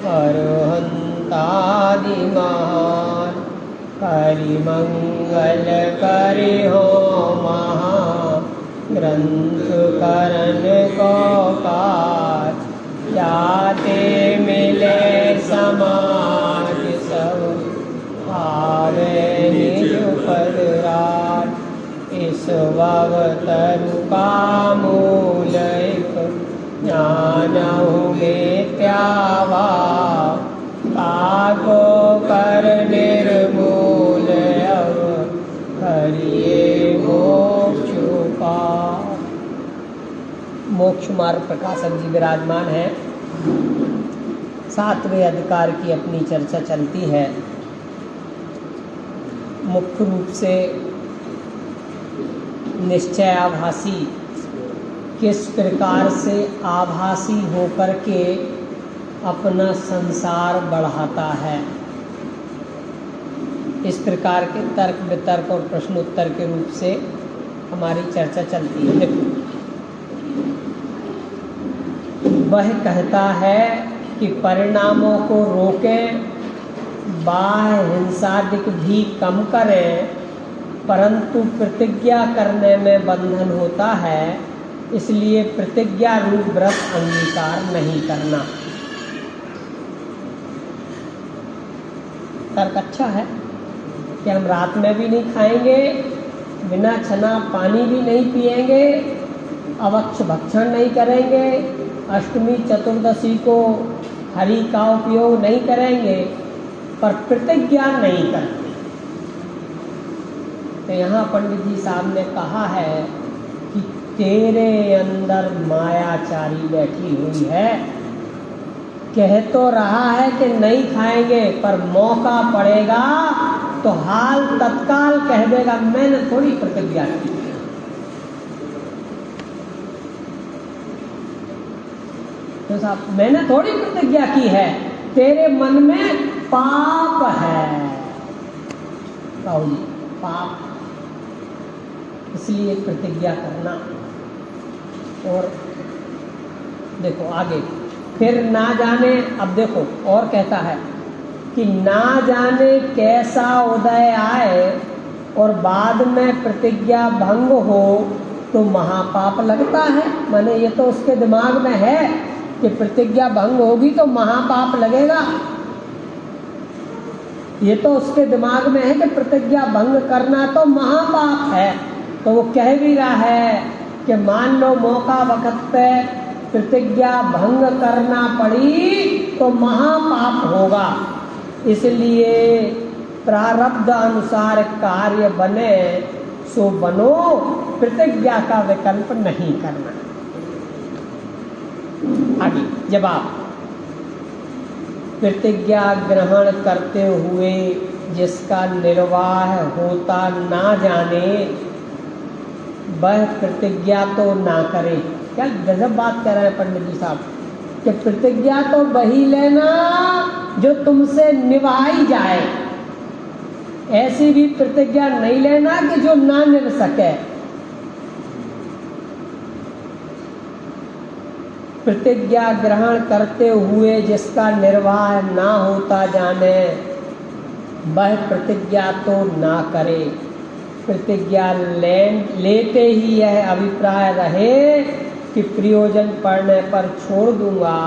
अरहंतादि महान करि मंगल करि हो महा ग्रंथ करन को काज जाते मिले समाज सब आवे निज पद राज इस अवतरु का मूल एक ज्ञानहु मिथ्यावा काको कर निर्मूल अव करिए मोक्ष उपाय। मोक्ष मार्ग प्रकाशक जी विराजमान है। 7वें अधिकार की अपनी चर्चा चलती है। मुख्य रूप से निश्चय आभासी किस प्रकार से आभासी होकर के अपना संसार बढ़ाता है, इस प्रकार के तर्क वितर्क और प्रश्नोत्तर के रूप से हमारी चर्चा चलती है। देखो, वह कहता है कि परिणामों को रोकें, बाह्य हिंसादिक भी कम करें, परंतु प्रतिज्ञा करने में बंधन होता है, इसलिए प्रतिज्ञा रूप व्रत अंगीकार नहीं करना। तर्क अच्छा है कि हम रात में भी नहीं खाएंगे, बिना छना पानी भी नहीं पिएंगे, अवक्ष भक्षण नहीं करेंगे, अष्टमी चतुर्दशी को हरि का उपयोग नहीं करेंगे, पर प्रतिज्ञा नहीं करते। तो यहाँ पंडित जी साहब ने कहा है कि तेरे अंदर मायाचारी बैठी हुई है, कह तो रहा है कि नहीं खाएंगे, पर मौका पड़ेगा तो हाल तत्काल कह देगा मैंने थोड़ी प्रतिज्ञा की। तो साहब मैंने थोड़ी प्रतिज्ञा की है, तेरे मन में पाप है, पाप, इसलिए प्रतिज्ञा करना। और देखो आगे फिर ना जाने, अब देखो और कहता है कि ना जाने कैसा उदय आए और बाद में प्रतिज्ञा भंग हो तो महापाप लगता है। माने ये तो उसके दिमाग में है कि प्रतिज्ञा भंग होगी तो महापाप लगेगा। ये तो उसके दिमाग में है कि प्रतिज्ञा भंग करना तो महापाप है। तो वो कह भी रहा है कि मान लो मौका वक्त पे प्रतिज्ञा भंग करना पड़ी तो महापाप होगा, इसलिए प्रारब्ध अनुसार कार्य बने सो बनो, प्रतिज्ञा का विकल्प नहीं करना। आगे जवाब, प्रतिज्ञा ग्रहण करते हुए जिसका निर्वाह होता ना जाने वह प्रतिज्ञा तो ना करे। क्या गजब बात कह रहे हैं पंडित जी साहब कि प्रतिज्ञा तो वही लेना जो तुमसे निभाई जाए, ऐसी भी प्रतिज्ञा नहीं लेना कि जो ना निभ सके। प्रतिज्ञा ग्रहण करते हुए जिसका निर्वाह ना होता जाने वह प्रतिज्ञा तो ना करे। प्रतिज्ञा लेते ही यह अभिप्राय रहे कि प्रयोजन पड़ने पर छोड़ दूंगा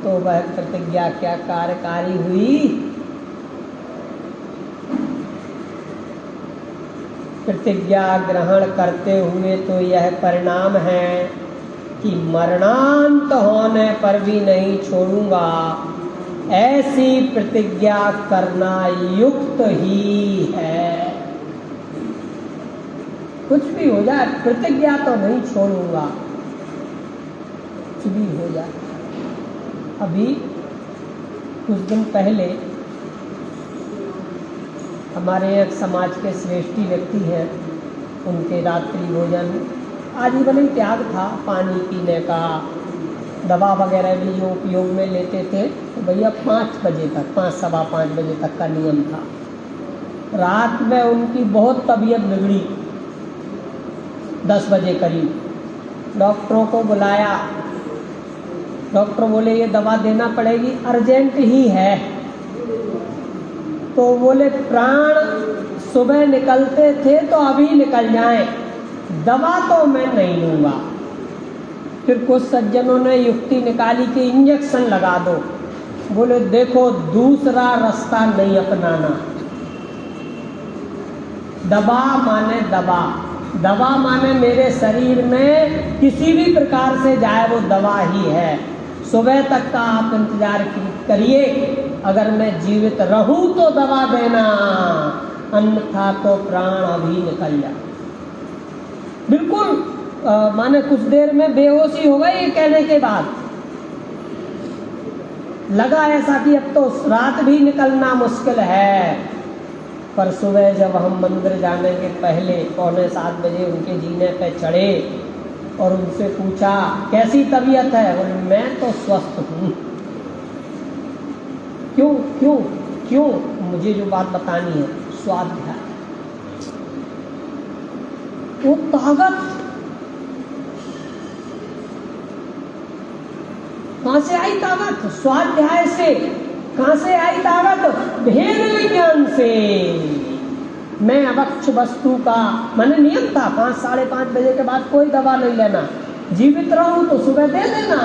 तो वह प्रतिज्ञा क्या कार्यकारी हुई। प्रतिज्ञा ग्रहण करते हुए तो यह परिणाम है कि मरणांत होने पर भी नहीं छोड़ूंगा, ऐसी प्रतिज्ञा करना युक्त ही है। कुछ भी हो जाए प्रतिज्ञा तो नहीं छोड़ूंगा, कुछ भी हो जाए। अभी कुछ दिन पहले हमारे एक समाज के श्रेष्ठी व्यक्ति हैं, उनके रात्रि भोजन आजीवन ही त्याग था, पानी पीने का, दवा वगैरह भी जो उपयोग में लेते थे तो भैया 5 बजे तक, 5 सवा 5 बजे तक का नियम था। रात में उनकी बहुत तबीयत बिगड़ी, 10 बजे करीब डॉक्टरों को बुलाया, डॉक्टर बोले ये दवा देना पड़ेगी, अर्जेंट ही है। तो बोले प्राण सुबह निकलते थे तो अभी निकल जाएं, दवा तो मैं नहीं लूँगा। फिर कुछ सज्जनों ने युक्ति निकाली कि इंजेक्शन लगा दो। बोले देखो दूसरा रास्ता नहीं अपनाना। दवा माने दवा, दवा माने मेरे शरीर में किसी भी प्रकार से जाए वो दवा ही है। सुबह तक का आप इंतजार करिए, अगर मैं जीवित रहूं तो दवा देना, अन्यथा तो प्राण अभी निकल जाए। बिल्कुल माने कुछ देर में बेहोशी हो गई। ये कहने के बाद लगा ऐसा कि अब तो रात भी निकलना मुश्किल है। पर सुबह जब हम मंदिर जाने के पहले 6:45 बजे उनके जीने पे चढ़े और उनसे पूछा कैसी तबीयत है, बोले मैं तो स्वस्थ हूँ। क्यों क्यों क्यों? मुझे जो बात बतानी है, स्वाध्याय, वो ताकत कहाँ से आई? ताकत स्वाध्याय से। कहाँ से आई ताकत? भेद विज्ञान से। मैं अवक्ष वस्तु का मैंने नियम था 5 साढ़े 5 बजे के बाद कोई दवा नहीं लेना। जीवित रहूं तो सुबह दे देना,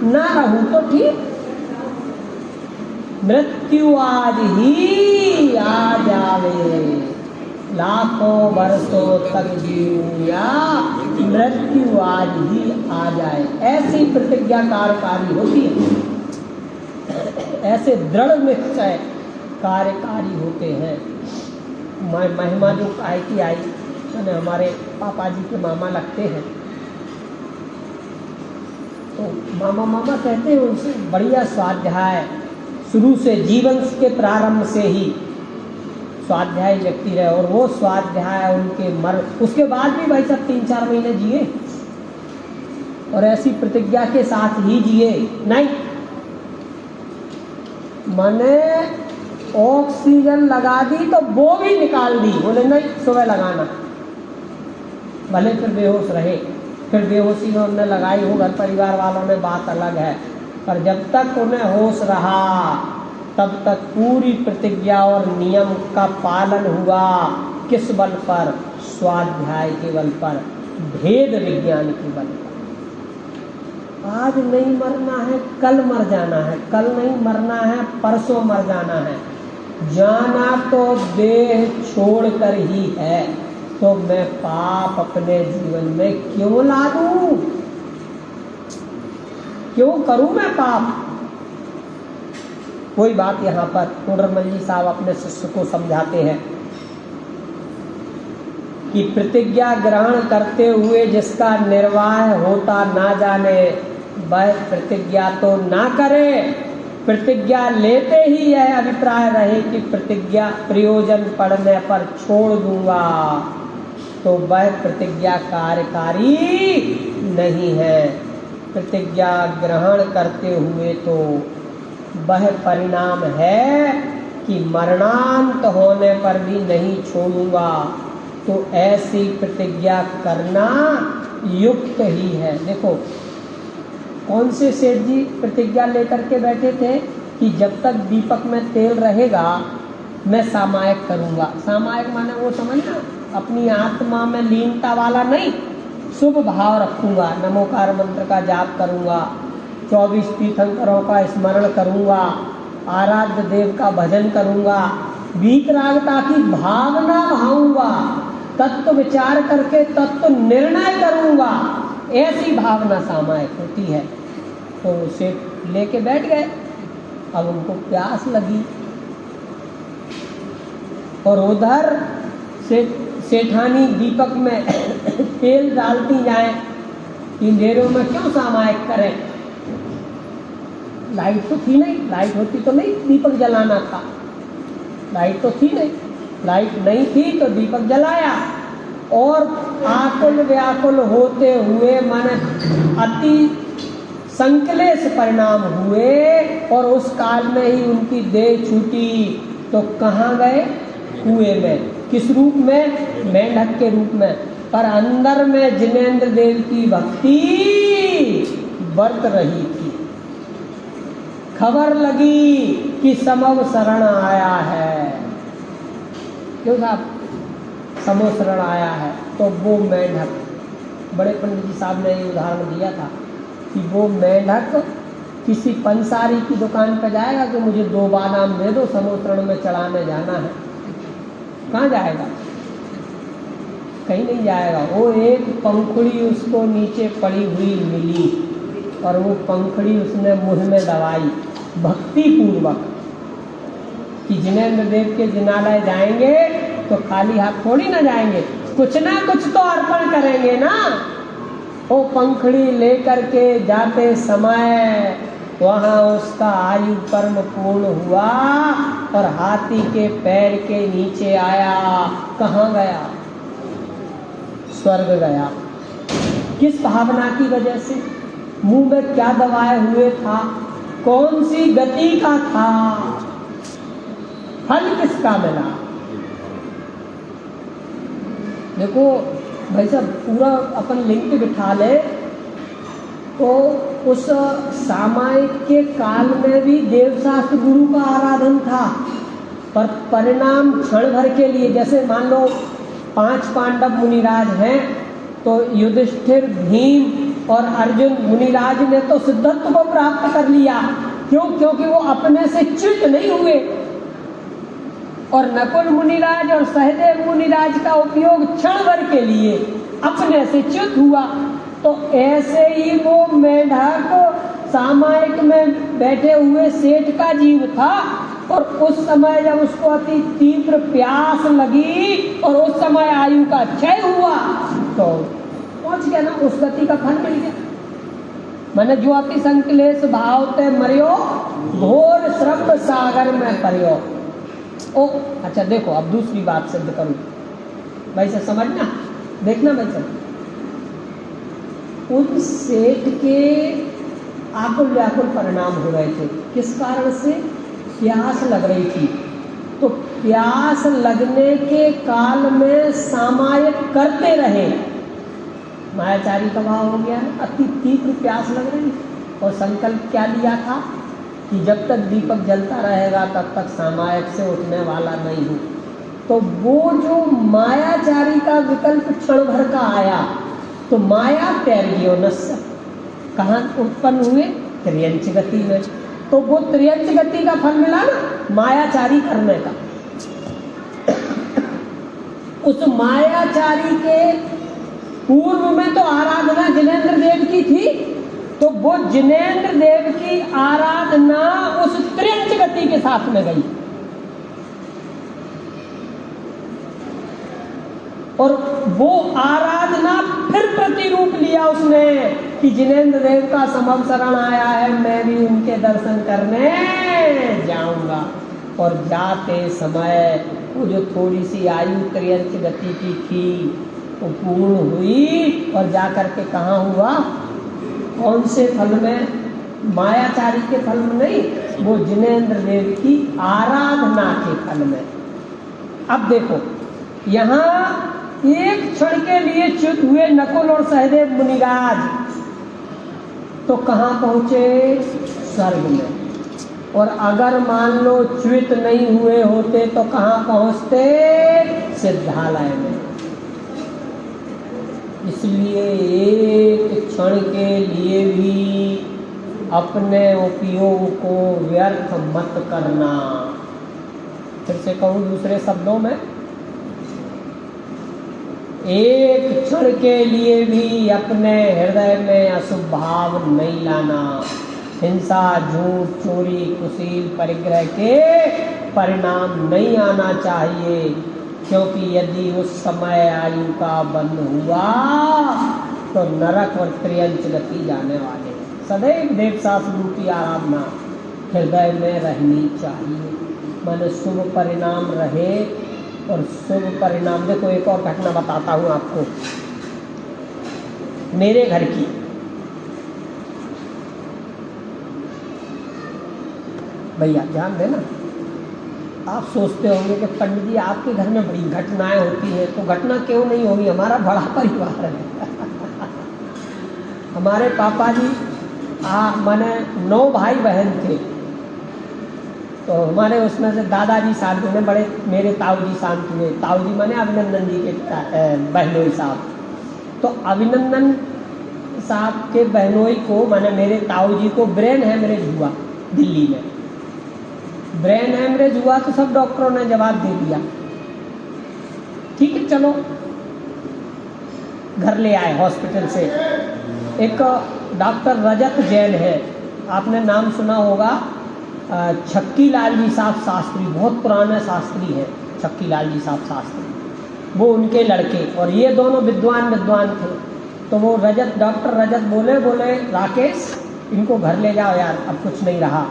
ना रहूं तो ठीक। मृत्यु आज ही आ जावे, लाखों वर्षों तक जीऊंगा, मृत्यु आज ही आ जाए, ऐसी प्रतिज्ञा कार्यकारी होती है। ऐसे दृढ़ निश्चय कार्यकारी होते हैं। महिमा जो काय की आई, मैंने हमारे पापा जी के मामा लगते हैं, तो मामा कहते हैं उनसे बढ़िया स्वाध्याय शुरू से, जीवन के प्रारंभ से ही स्वाध्याय व्यक्ति रहे। और वो स्वाध्याय उनके उसके बाद भी भाई सब 3-4 महीने जिए और ऐसी प्रतिज्ञा के साथ ही जिए। नहीं मैंने ऑक्सीजन लगा दी तो वो भी निकाल दी, बोले नहीं सुबह लगाना। भले फिर बेहोश रहे, फिर बेहोशी में उन्हें लगाई हो घर परिवार वालों ने, बात अलग है, पर जब तक उन्हें होश रहा तब तक पूरी प्रतिज्ञा और नियम का पालन हुआ। किस बल पर? स्वाध्याय के बल पर, भेद विज्ञान के बल पर। आज नहीं मरना है, कल मर जाना है, कल नहीं मरना है, परसों मर जाना है। जाना तो देह छोड़कर ही है, तो मैं पाप अपने जीवन में क्यों ला दूं? क्यों करूं मैं पाप? कोई बात यहाँ पर टोडरमल जी साहब अपने शिष्य को समझाते हैं कि प्रतिज्ञा ग्रहण करते हुए जिसका निर्वाह होता ना जाने, वह प्रतिज्ञा तो ना करे। प्रतिज्ञा लेते ही यह अभिप्राय रहे कि प्रतिज्ञा प्रयोजन पड़ने पर छोड़ दूंगा, तो वह प्रतिज्ञा कार्यकारी नहीं है। प्रतिज्ञा ग्रहण करते हुए तो वह परिणाम है कि मरणांत होने पर भी नहीं छोड़ूंगा, तो ऐसी प्रतिज्ञा करना युक्त ही है। देखो कौन से सेठ जी प्रतिज्ञा लेकर के बैठे थे कि जब तक दीपक में तेल रहेगा मैं सामायिक करूंगा। सामायिक माने वो समझना, अपनी आत्मा में लीनता वाला नहीं, शुभ भाव रखूंगा, नमोकार मंत्र का जाप करूंगा, 24 तीर्थंकरों का स्मरण करूंगा, आराध्य देव का भजन करूंगा, वीतरागता की भावना भाऊंगा, तत्व विचार करके तत्व निर्णय करूंगा, ऐसी भावना सामायिक होती है। तो उसे लेके बैठ गए। अब उनको प्यास लगी और उधर से सेठानी दीपक में तेल डालती जाए, इन देरों में क्यों सामायिक करें? लाइट तो थी नहीं, लाइट होती तो नहीं दीपक जलाना था, लाइट तो थी नहीं, लाइट नहीं थी तो दीपक जलाया। और आकुल व्याकुल होते हुए माने अति संकलेश परिणाम हुए और उस काल में ही उनकी देह छूटी। तो कहाँ गए? कुएं में। किस रूप में? मेंढक के रूप में। पर अंदर में जिनेंद्र देव की भक्ति बरत रही थी। खबर लगी कि समव शरण आया है। क्यों साहब? समव शरण आया है। तो वो मेंढक, बड़े पंडित जी साहब ने ये उदाहरण दिया था कि वो मेंढक किसी पंसारी की दुकान पर जाएगा कि मुझे 2 बादाम दे दो, समव शरण में चढ़ाने जाना है। कहाँ जाएगा? कहीं नहीं जाएगा। वो एक पंखुड़ी उसको नीचे पड़ी हुई मिली और वो पंखुड़ी उसने मुँह में दबाई भक्ति पूर्वक कि जिनेंद्र देव के जिनालय जाएंगे तो खाली हाथ थोड़ी ना जाएंगे, कुछ ना कुछ तो अर्पण करेंगे ना। वो पंखुड़ी लेकर के जाते समय वहाँ उसका आयु कर्म पूर्ण हुआ और हाथी के पैर के नीचे आया। कहाँ गया? स्वर्ग गया। किस भावना की वजह से? मुंह में क्या दबाए हुए था? कौन सी गति का था? फल किसका मिला? देखो भाई साहब, पूरा अपन लिंक बिठा ले तो उस सामायिक के काल में भी देवशास्त्र गुरु का आराधन था, पर परिणाम क्षण भर के लिए। जैसे मान लो 5 पांडव मुनिराज हैं तो युधिष्ठिर, भीम और अर्जुन मुनिराज ने तो सिद्धत्व को प्राप्त कर लिया। क्यों? क्योंकि वो अपने से च्युत नहीं हुए। और नकुल मुनिराज और सहदेव मुनिराज का उपयोग क्षण भर के लिए अपने से च्युत हुआ। तो ऐसे ही वो मेंढक सामायिक में बैठे हुए सेठ का जीव था और उस समय जब उसको अति तीव्र प्यास लगी और उस समय आयु का क्षय हुआ तो पहुंच गया ना, उस गति का फल मिल गया। मैंने जो अति संकलेश भाव ते मरियो, घोर श्रम सागर में परियो। ओ अच्छा, देखो अब दूसरी बात सिद्ध करूं भाई से, समझना, देखना भाई साहब। उन सेठ के आकुल व्याकुल परिणाम हो रहे थे। किस कारण से? प्यास लग रही थी। तो प्यास लगने के काल में सामायिक करते रहे, मायाचारी का भाव हो गया है। अति तीव्र प्यास लग रही और संकल्प क्या लिया था कि जब तक दीपक जलता रहेगा तब तक सामायिक से उठने वाला नहीं हूँ। तो वो जो मायाचारी का विकल्प क्षण भर का आया तो माया तैर्योनस्य कहाँ उत्पन्न हुए? त्रियंच गति में। तो वो त्रियंच गति का फल मिला ना, मायाचारी करने का। उस मायाचारी के पूर्व में तो आराधना जिनेंद्र देव की थी, तो वो जिनेंद्र देव की आराधना उस त्रियंच गति के साथ में गई और वो आराधना फिर प्रतिरूप लिया उसने कि जिनेंद्र देव का समव शरण आया है, मैं भी उनके दर्शन करने जाऊंगा। और जाते समय वो जो थोड़ी सी आयु त्रियंच गति की थी वो पूर्ण हुई और जाकर के कहाँ हुआ? कौन से फल में? मायाचारी के फल में नहीं, वो जिनेंद्र देव की आराधना के फल में। अब देखो यहाँ एक क्षण के लिए च्युत हुए नकुल और सहदेव मुनिराज तो कहाँ पहुँचे? स्वर्ग में। और अगर मान लो च्युत नहीं हुए होते तो कहाँ पहुँचते? सिद्धालय में। इसलिए एक क्षण के लिए भी अपने उपयोग को व्यर्थ मत करना। फिर से कहूँ दूसरे शब्दों में, एक क्षण के लिए भी अपने हृदय में अशुभ भाव नहीं लाना। हिंसा, झूठ, चोरी, कुशील, परिग्रह के परिणाम नहीं आना चाहिए, क्योंकि यदि उस समय आयु का बंध हुआ तो नरक और त्रियंच गति जाने वाले। सदैव देवशास्त्र गुरु की आराधना हृदय में रहनी चाहिए, मन शुभ परिणाम रहे। और शुभ परिणाम, देखो एक और घटना बताता हूँ आपको मेरे घर की। भैया ध्यान देना, आप सोचते होंगे कि पंडित जी आपके घर में बड़ी घटनाएं होती हैं, तो घटना क्यों नहीं होगी? हमारा बड़ा परिवार है। हमारे पापा जी माने 9 भाई बहन थे तो हमारे उसमें से दादाजी शांत हुए, बड़े मेरे ताऊ जी शांत हुए। ताऊ जी माने अभिनंदन जी के बहनोई साहब। तो अभिनंदन साहब के बहनोई को माने मेरे ताऊ जी को ब्रेन हेमरेज हुआ दिल्ली में। ब्रेन हेमरेज हुआ तो सब डॉक्टरों ने जवाब दे दिया, ठीक है चलो घर ले आए हॉस्पिटल से। एक डॉक्टर रजत जैन है, आपने नाम सुना होगा, छक्की लाल जी साहब शास्त्री, बहुत पुराने शास्त्री है छक्की लाल जी साहब शास्त्री, वो उनके लड़के, और ये दोनों विद्वान थे। तो वो डॉक्टर रजत बोले राकेश इनको घर ले जाओ यार, अब कुछ नहीं रहा,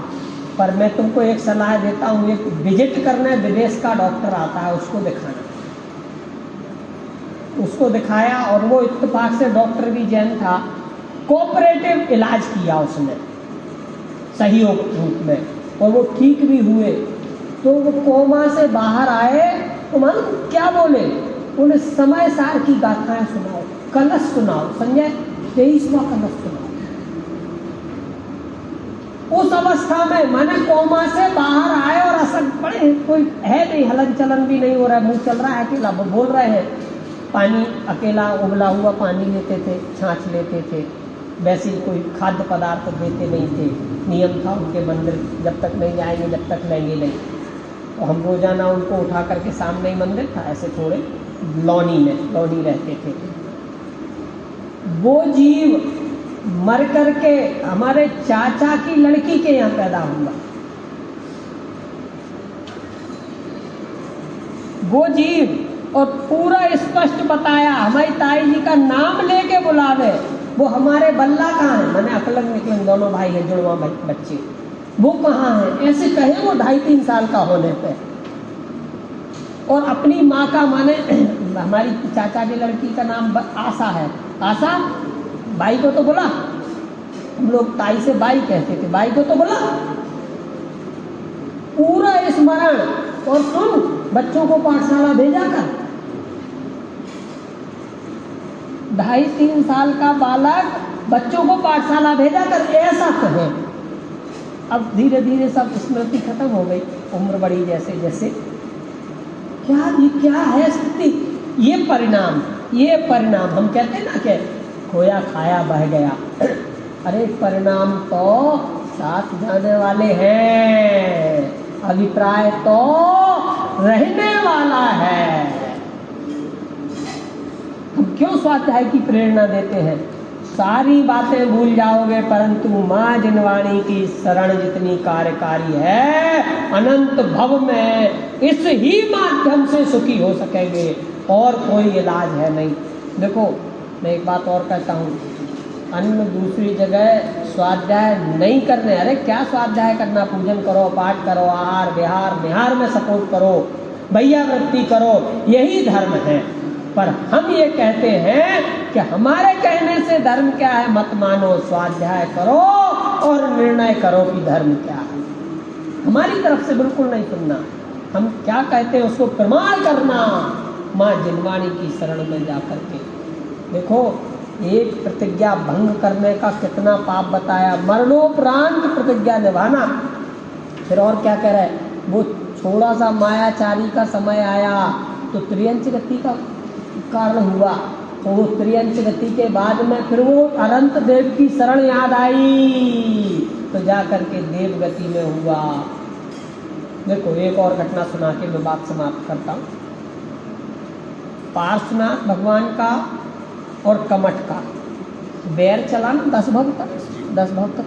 पर मैं तुमको एक सलाह देता हूँ, एक विजिट करने विदेश का डॉक्टर आता है उसको दिखाना। उसको दिखाया और वो इत्तेफाक से डॉक्टर भी जैन था, कोऑपरेटिव इलाज किया उसने सहयोग रूप में, और वो ठीक भी हुए। तो वो कोमा से बाहर आए तो मालूम क्या बोले, उन्हें समय सार की गाथाएं सुनाओ, कलश सुनाओ, संजय 23वां कलश सुनाओ। उस अवस्था में माने कोमा से बाहर आए और असर पड़े, कोई है नहीं, हलन चलन भी नहीं हो रहा है, मुंह चल रहा है, अकेला बोल रहे हैं, पानी अकेला उबला हुआ पानी लेते थे, छाछ लेते थे, वैसे ही कोई खाद्य पदार्थ देते नहीं थे, नियम था उनके मंदिर जब तक नहीं जाएंगे जब तक लेंगे नहीं। तो हम रोजाना उनको उठा करके, सामने ही मंदिर था, ऐसे थोड़े लौनी रहते थे। वो जीव मर करके हमारे चाचा की लड़की के यहाँ पैदा हुआ। वो जीव, और पूरा स्पष्ट बताया, हमारी ताई जी का नाम लेके बुलावे, वो हमारे बल्ला कहाँ है, मैंने अकलंग निकलंग दोनों भाई है, जुड़वा बच्चे, वो कहाँ है, ऐसे कहे वो 2.5-3 साल का होने पे। और अपनी माँ का माने हमारी चाचा की लड़की का नाम आशा है, आशा बाई को तो बोला, हम लोग ताई से बाई कहते थे, बाई को तो बोला, पूरा स्मरण। और सुन, बच्चों को पाठशाला भेजा कर, 2.5-3 साल का बालक बच्चों को पाठशाला भेजा कर, ऐसा कहे। अब धीरे धीरे सब स्मृति खत्म हो गई, उम्र बढ़ी जैसे जैसे। क्या है स्थिति, ये परिणाम हम कहते हैं ना कि खोया खाया बह गया, अरे परिणाम तो साथ जाने वाले हैं, अभिप्राय तो रहने वाला है। हम क्यों स्वाध्याय की प्रेरणा देते हैं, सारी बातें भूल जाओगे, परंतु माँ जिनवाणी की शरण जितनी कार्यकारी है, अनंत भव में इस ही माध्यम से सुखी हो सकेंगे, और कोई इलाज है नहीं। देखो मैं एक बात और कहता हूँ, अन्य दूसरी जगह स्वाध्याय नहीं करने, अरे क्या स्वाध्याय करना, पूजन करो, पाठ करो, आहार विहार निहार में सपोर्ट करो, भैया वृत्ति करो, यही धर्म है। पर हम ये कहते हैं कि हमारे कहने से धर्म क्या है, मत मानो, स्वाध्याय करो और निर्णय करो कि धर्म क्या है। हमारी तरफ से बिल्कुल नहीं सुनना, हम क्या कहते हैं उसको प्रमाण करना, माँ जिनवाणी की शरण में जाकर के। देखो एक प्रतिज्ञा भंग करने का कितना पाप बताया, मरणोपरांत प्रतिज्ञा निभाना। फिर और क्या कह रहा है, वो थोड़ा सा मायाचारी का समय आया तो त्रियंच गति का कारण हुआ, तो वो त्रियंच गति के बाद में फिर वो अनंत देव की शरण याद आई, तो जा करके देव गति में हुआ। देखो एक और घटना सुना के मैं बात समाप्त करता हूँ। पार्श्वनाथ भगवान का और कमठ का बैर चला ना 10 भक्त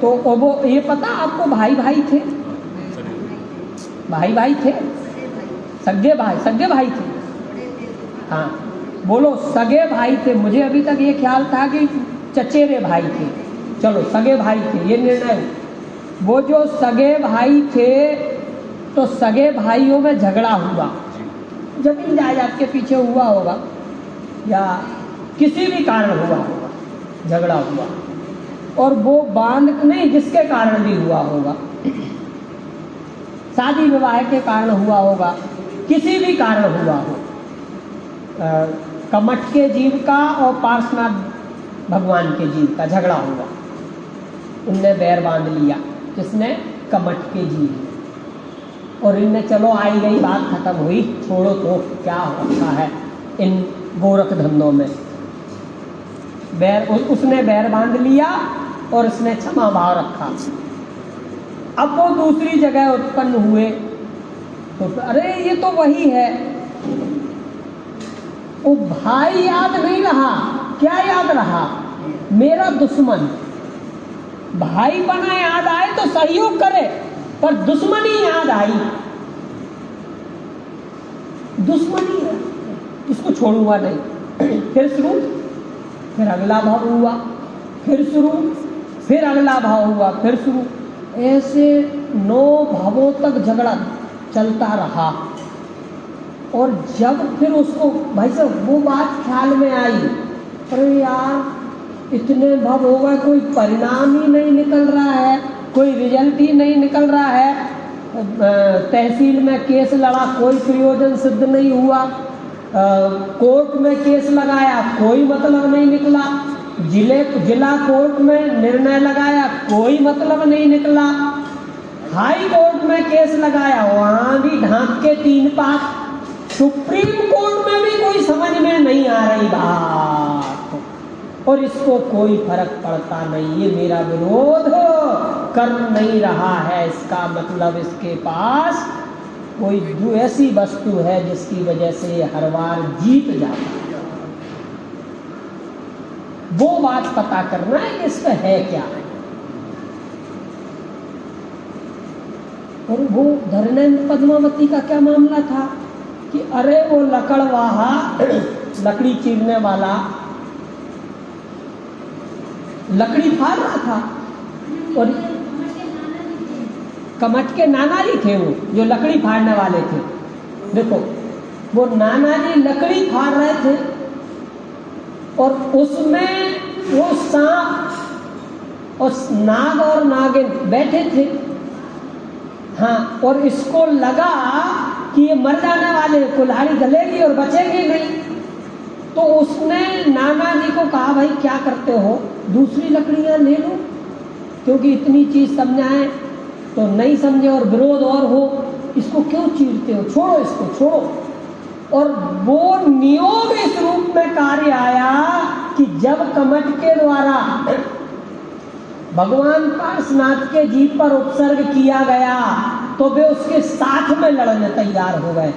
तो वो ये पता आपको भाई थे, सगे भाई थे। हाँ बोलो, सगे भाई थे। मुझे अभी तक ये ख्याल था कि चचेरे भाई थे, चलो सगे भाई थे, ये निर्णय। वो जो सगे भाई थे तो सगे भाइयों में झगड़ा हुआ, जमीन जायदाद के पीछे हुआ होगा या किसी भी कारण हुआ होगा, झगड़ा हुआ, और वो बांध नहीं जिसके कारण भी हुआ होगा, शादी विवाह के कारण हुआ होगा, किसी भी कारण हुआ हो, कमठ के जीव का और पार्श्वनाथ भगवान के जीव का झगड़ा हुआ। इनने बैर बांध लिया, किसने? कमट के जी। और इनने चलो आई गई बात खत्म हुई, छोड़ो तो क्या होता है इन गोरख धंधों में। बैर उसने बैर बांध लिया और उसने क्षमा भाव रखा। अब वो दूसरी जगह उत्पन्न हुए तो अरे ये तो वही है, वो भाई याद नहीं रहा, क्या याद रहा? मेरा दुश्मन। भाई बना याद आए तो सहयोग करे, पर दुश्मनी याद आई, दुश्मनी है, इसको छोड़ूंगा नहीं। फिर शुरू, फिर अगला भाव हुआ, फिर शुरू, फिर अगला भाव हुआ, फिर शुरू, ऐसे 9 भावों तक झगड़ा चलता रहा। और जब फिर उसको भाई साहब वो बात ख्याल में आई, अरे यार इतने भाव हो गए, कोई परिणाम ही नहीं निकल रहा है, कोई रिजल्ट ही नहीं निकल रहा है, तहसील में केस लड़ा कोई प्रयोजन सिद्ध नहीं हुआ, कोर्ट में केस लगाया कोई मतलब नहीं निकला, जिला कोर्ट में निर्णय लगाया कोई मतलब नहीं निकला, हाई कोर्ट में केस लगाया वहां भी ढांक के 3 पास, सुप्रीम कोर्ट में भी कोई समझ में नहीं आ रही बात, और इसको कोई फर्क पड़ता नहीं। ये मेरा विरोध कर नहीं रहा है, इसका मतलब इसके पास कोई ऐसी वस्तु है जिसकी वजह से ये हर बार जीत जाता है। वो बात पता करना है कि इसमें है क्या। और वो धर्मेंद्र पद्मावती का क्या मामला था कि अरे वो लकड़वाहा, लकड़ी चीरने वाला लकड़ी फाड़ रहा था, और कमट के नाना जी थे वो जो लकड़ी फाड़ने वाले थे। देखो वो नाना जी लकड़ी फाड़ रहे थे और उसमें वो सांप और नाग और नागिन बैठे थे। हाँ, और इसको लगा कि ये मर जाने वाले, कुल्हाड़ी गलेगी और बचेगी नहीं, तो उसने नाना जी को कहा भाई क्या करते हो, दूसरी लकड़ियां ले लो, क्योंकि इतनी चीज समझाएं तो नहीं समझे और विरोध और हो, इसको क्यों चीरते हो, छोड़ो इसको, छोड़ो। और वो नियोग इस रूप में कार्य आया कि जब कमट के द्वारा भगवान पार्श्वनाथ के जीव पर उपसर्ग किया गया तो वे उसके साथ में लड़ने तैयार हो गए।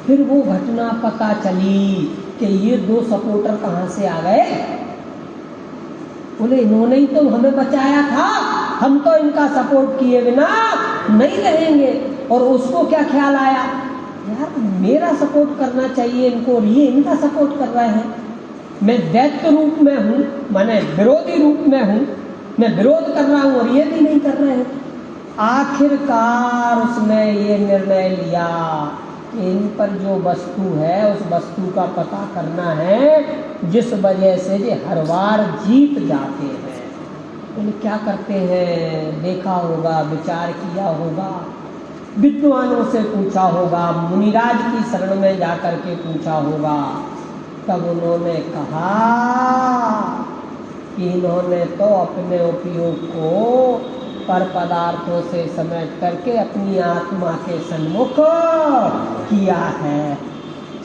फिर वो घटना पता चली कि ये 2 सपोर्टर कहाँ से आ गए। बोले इन्होंने ही तो हमें बचाया था, हम तो इनका सपोर्ट किए बिना नहीं रहेंगे। और उसको क्या ख्याल आया, यार मेरा सपोर्ट करना चाहिए इनको, और ये इनका सपोर्ट कर रहे हैं, मैं दैत्य रूप में हूँ, माने विरोधी रूप में हूँ, मैं विरोध कर रहा हूँ और ये भी नहीं कर रहे हैं। आखिरकार उसने ये निर्णय लिया कि इन पर जो वस्तु है उस वस्तु का पता करना है जिस वजह से ये हर बार जीत जाते हैं। तो क्या करते हैं, देखा होगा, विचार किया होगा, विद्वानों से पूछा होगा, मुनिराज की शरण में जाकर के पूछा होगा। तब उन्होंने कहा कि इन्होंने तो अपने उपयोग को पर पदार्थों से समेट करके अपनी आत्मा के सन्मुख किया है।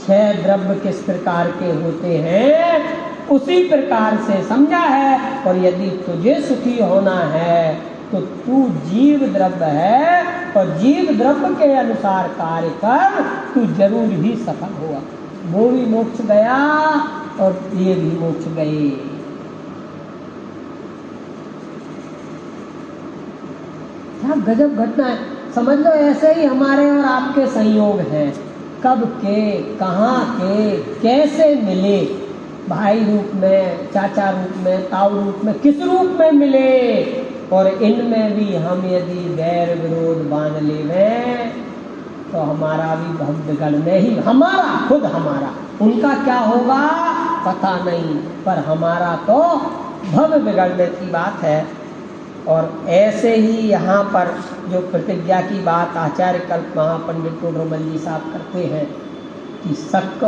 6 द्रव्य किस प्रकार के होते हैं उसी प्रकार से समझा है, और यदि तुझे सुखी होना है तो तू जीव द्रव्य है और जीव द्रव्य के अनुसार कार्य कर, तू जरूर ही सफल होगा। वो भी मोक्ष गया और ये भी मोक्ष गए। क्या गजब घटना है, समझ लो ऐसे ही हमारे और आपके संयोग हैं, कब के, कहाँ के, कैसे मिले, भाई रूप में, चाचा रूप में, ताऊ रूप में, किस रूप में मिले। और इनमें भी हम यदि वैर विरोध बांध लें तो हमारा भी भक्त गणने ही, हमारा खुद हमारा, उनका क्या होगा पता नहीं, पर हमारा तो भव बिगड़ने की बात है। और ऐसे ही यहाँ पर जो प्रतिज्ञा की बात आचार्य कल्प महापंडित टोडरमल जी साहब करते हैं कि शक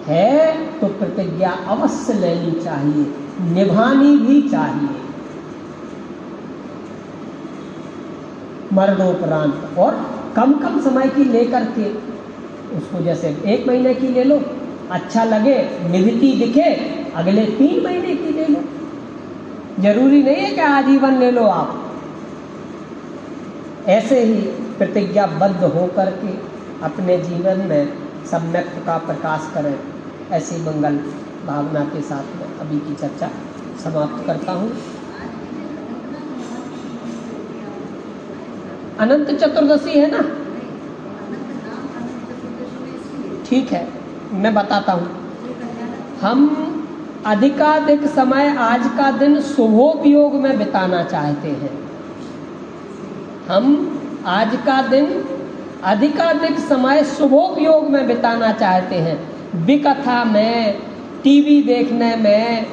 है तो प्रतिज्ञा अवश्य लेनी चाहिए, निभानी भी चाहिए। मरणोपरांत। और कम कम समय की लेकर के उसको, जैसे 1 महीने की ले लो, अच्छा लगे, निवृत्ति दिखे, अगले 3 महीने की ले लो। जरूरी नहीं है कि आजीवन ले लो आप। ऐसे ही प्रतिज्ञाबद्ध होकर के अपने जीवन में सम्यक्त का प्रकाश करें। ऐसी मंगल भावना के साथ में अभी की चर्चा समाप्त करता हूँ। अनंत चतुर्दशी है ना? ठीक है, मैं बताता हूँ। हम अधिकाधिक समय आज का दिन शुभोपयोग में बिताना चाहते हैं। हम आज का दिन अधिकाधिक समय शुभोपयोग में बिताना चाहते हैं, विकथा में, टीवी देखने में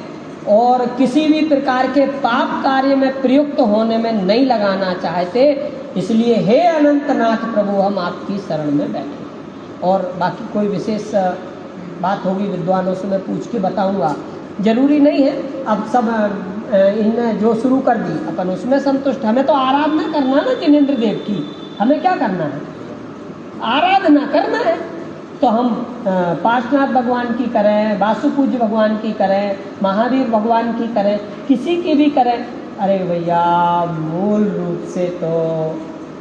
और किसी भी प्रकार के पाप कार्य में प्रयुक्त होने में नहीं लगाना चाहते। इसलिए हे अनंतनाथ प्रभु, हम आपकी शरण में बैठे। और बाकी कोई विशेष बात होगी विद्वानों से मैं पूछ के बताऊंगा। जरूरी नहीं है, अब सब इनने जो शुरू कर दी अपन उसमें संतुष्ट। हमें तो आराधना करना ना जिनेंद्र देव की। हमें क्या करना है? आराधना करना है। तो हम पार्श्वनाथ भगवान की करें, वासुपूज्य भगवान की करें, महावीर भगवान की करें, किसी की भी करें। अरे भैया, मूल रूप से तो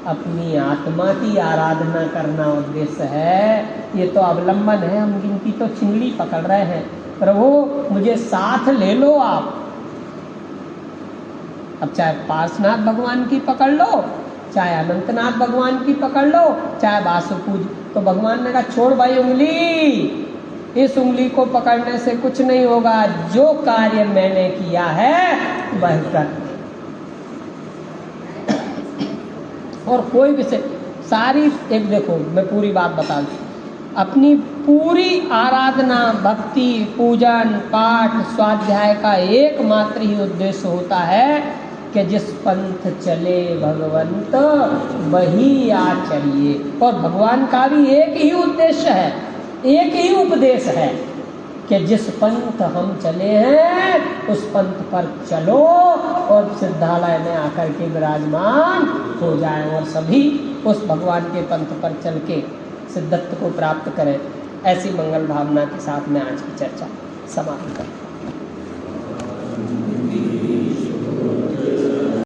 अपनी आत्मा की आराधना करना उद्देश्य है। ये तो अवलंबन है, हम इनकी तो छिंगली पकड़ रहे हैं। प्रभु मुझे साथ ले लो आप। अब चाहे पार्श्वनाथ भगवान की पकड़ लो, चाहे अनंतनाथ भगवान की पकड़ लो, चाहे वासुपूज्य। तो भगवान ने कहा छोड़ भाई उंगली, इस उंगली को पकड़ने से कुछ नहीं होगा। जो कार्य मैंने किया है वह कर। और कोई भी से सारी, एक देखो मैं पूरी बात बता दूं, अपनी पूरी आराधना, भक्ति, पूजन, पाठ, स्वाध्याय का एकमात्र ही उद्देश्य होता है कि जिस पंथ चले भगवंत वही आचरिए। और भगवान का भी एक ही उद्देश्य है, एक ही उपदेश है कि जिस पंथ हम चले हैं उस पंथ पर चलो और सिद्धालय में आकर के विराजमान हो जाएं और सभी उस भगवान के पंथ पर चल के सिद्धत्व को प्राप्त करें। ऐसी मंगल भावना के साथ में आज की चर्चा समाप्त करें।